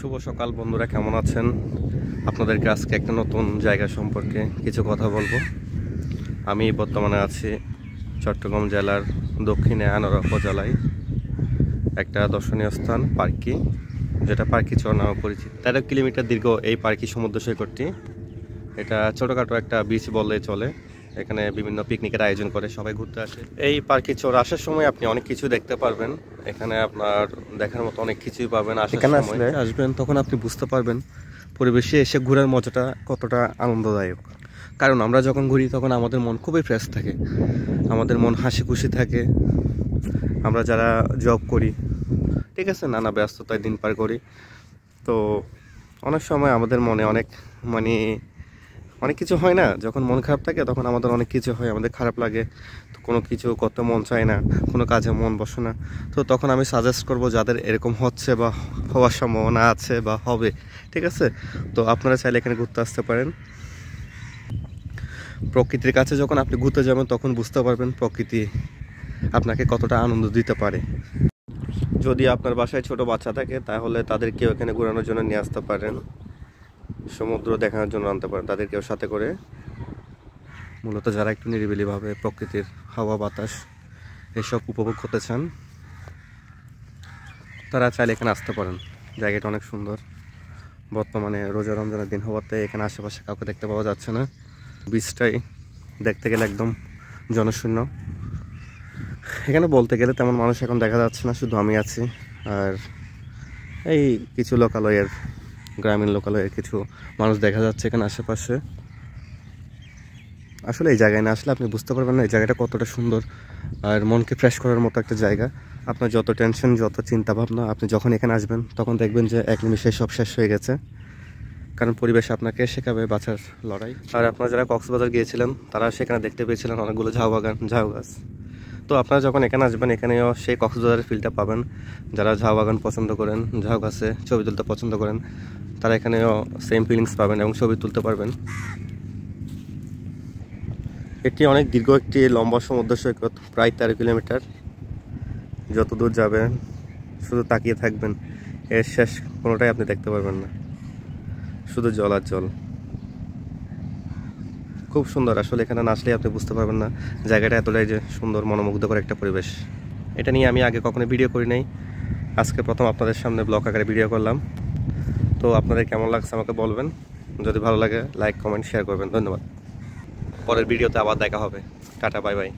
শুভ সকাল বন্ধুরা, কেমন আছেন? আপনাদেরকে আজকে একটা নতুন জায়গা সম্পর্কে কিছু কথা বলবো। আমি বর্তমানে আছি চট্টগ্রাম জেলার দক্ষিণে আনোয়ারা উপজেলায় একটা দর্শনীয় স্থান পার্কি, যেটা পার্কিচর নামে পরিচিত। 13 কিলোমিটার দীর্ঘ এই পার্কি সমুদ্র সৈকতটি। এটা ছোটোখাটো একটা বিচ বললেই চলে। এখানে বিভিন্ন পিকনিকের আয়োজন করে, সবাই ঘুরতে আসে। এই পার্কিচর আসার সময় আপনি অনেক কিছু দেখতে পারবেন। এখানে আপনার দেখার মতো অনেক কিছুই পাবেন। এখানে আসবেন তখন আপনি বুঝতে পারবেন পরিবেশে এসে ঘোরার মজাটা কতটা আনন্দদায়ক। কারণ আমরা যখন ঘুরি তখন আমাদের মন খুবই ফ্রেশ থাকে, আমাদের মন হাসি খুশি থাকে। আমরা যারা জব করি, ঠিক আছে, নানা ব্যস্ততায় দিন পার করি, তো অনেক সময় আমাদের মনে অনেক কিছু হয় না। যখন মন খারাপ থাকে তখন আমাদের অনেক কিছু হয়, আমাদের খারাপ লাগে, তো কোনো কিছু করতে মন চায় না, কোনো কাজে মন বসে না। তো তখন আমি সাজেস্ট করব যাদের এরকম হচ্ছে বা হওয়ার সম্ভাবনা আছে বা হবে, ঠিক আছে, তো আপনারা চাইলে এখানে ঘুরতে আসতে পারেন। প্রকৃতির কাছে যখন আপনি ঘুরতে যাবেন তখন বুঝতে পারবেন প্রকৃতি আপনাকে কতটা আনন্দ দিতে পারে। যদি আপনার বাসায় ছোট বাচ্চা থাকে তাহলে তাদেরকেও এখানে ঘোরানোর জন্য নিয়ে আসতে পারেন, সমুদ্র দেখানোর জন্য আনতে পারেন তাদেরকেও সাথে করে। মূলত যারা একটু নিরিবিলিভাবে প্রকৃতির হাওয়া বাতাস এসব উপভোগ করতে চান তারা চাইলে এখানে আসতে পারেন। জায়গাটা অনেক সুন্দর। বর্তমানে রোজা রমজানের দিন হওয়াতে এখানে আশেপাশে কাউকে দেখতে পাওয়া যাচ্ছে না। বিচটাই দেখতে গেলে একদম জনশূন্য। এখানে বলতে গেলে তেমন মানুষ এখন দেখা যাচ্ছে না, শুধু আমি আছি আর এই কিছু লোকালয়ের, গ্রামীণ লোকালয়ের কিছু মানুষ দেখা যাচ্ছে এখানে আশেপাশে। আসলে এই জায়গায় না আসলে আপনি বুঝতে পারবেন না এই জায়গাটা কতটা সুন্দর আর মনকে ফ্রেশ করার মতো একটা জায়গা। আপনার যত টেনশন, যত চিন্তা ভাবনা, আপনি যখন এখানে আসবেন তখন দেখবেন যে এক নিমিষে সব শেষ হয়ে গেছে। কারণ পরিবেশ আপনাকে শেখাবে বাঁচার লড়াই। আর আপনারা যারা কক্সবাজার গিয়েছিলেন তারা সেখানে দেখতে পেয়েছিলেন অনেকগুলো ঝাউ বাগান, ঝাউ গাছ। তো আপনারা যখন এখানে আসবেন এখানেও সেই কক্সবাজারের ফিলটা পাবেন। যারা ঝাউ বাগান পছন্দ করেন, ঝাউ গাছে ছবি তুলতে পছন্দ করেন, তারা এখানেও সেম ফিলিংস পাবেন এবং ছবি তুলতে পারবেন। এটি অনেক দীর্ঘ একটি লম্বা সমুদ্র সৈকত, প্রায় 13 কিলোমিটার। যত দূর যাবেন শুধু তাকিয়ে থাকবেন, এর শেষ কোনোটাই আপনি দেখতে পারবেন না, শুধু জল আর জল। খুব সুন্দর। আসলে এখানে না আসলে আপনি বুঝতে পারবেন না জায়গাটা এতটাই যে সুন্দর, মনোমুগ্ধকর একটা পরিবেশ। এটা নিয়ে আমি আগে কখনো ভিডিও করি নাই, আজকে প্রথম আপনাদের সামনে ব্লগ আকারে ভিডিও করলাম। তো আপনাদের কেমন লাগছে আমাকে বলবেন। যদি ভালো লাগে লাইক, কমেন্ট, শেয়ার করবেন। ধন্যবাদ। পরের ভিডিওতে আবার দেখা হবে। Tata, bye bye.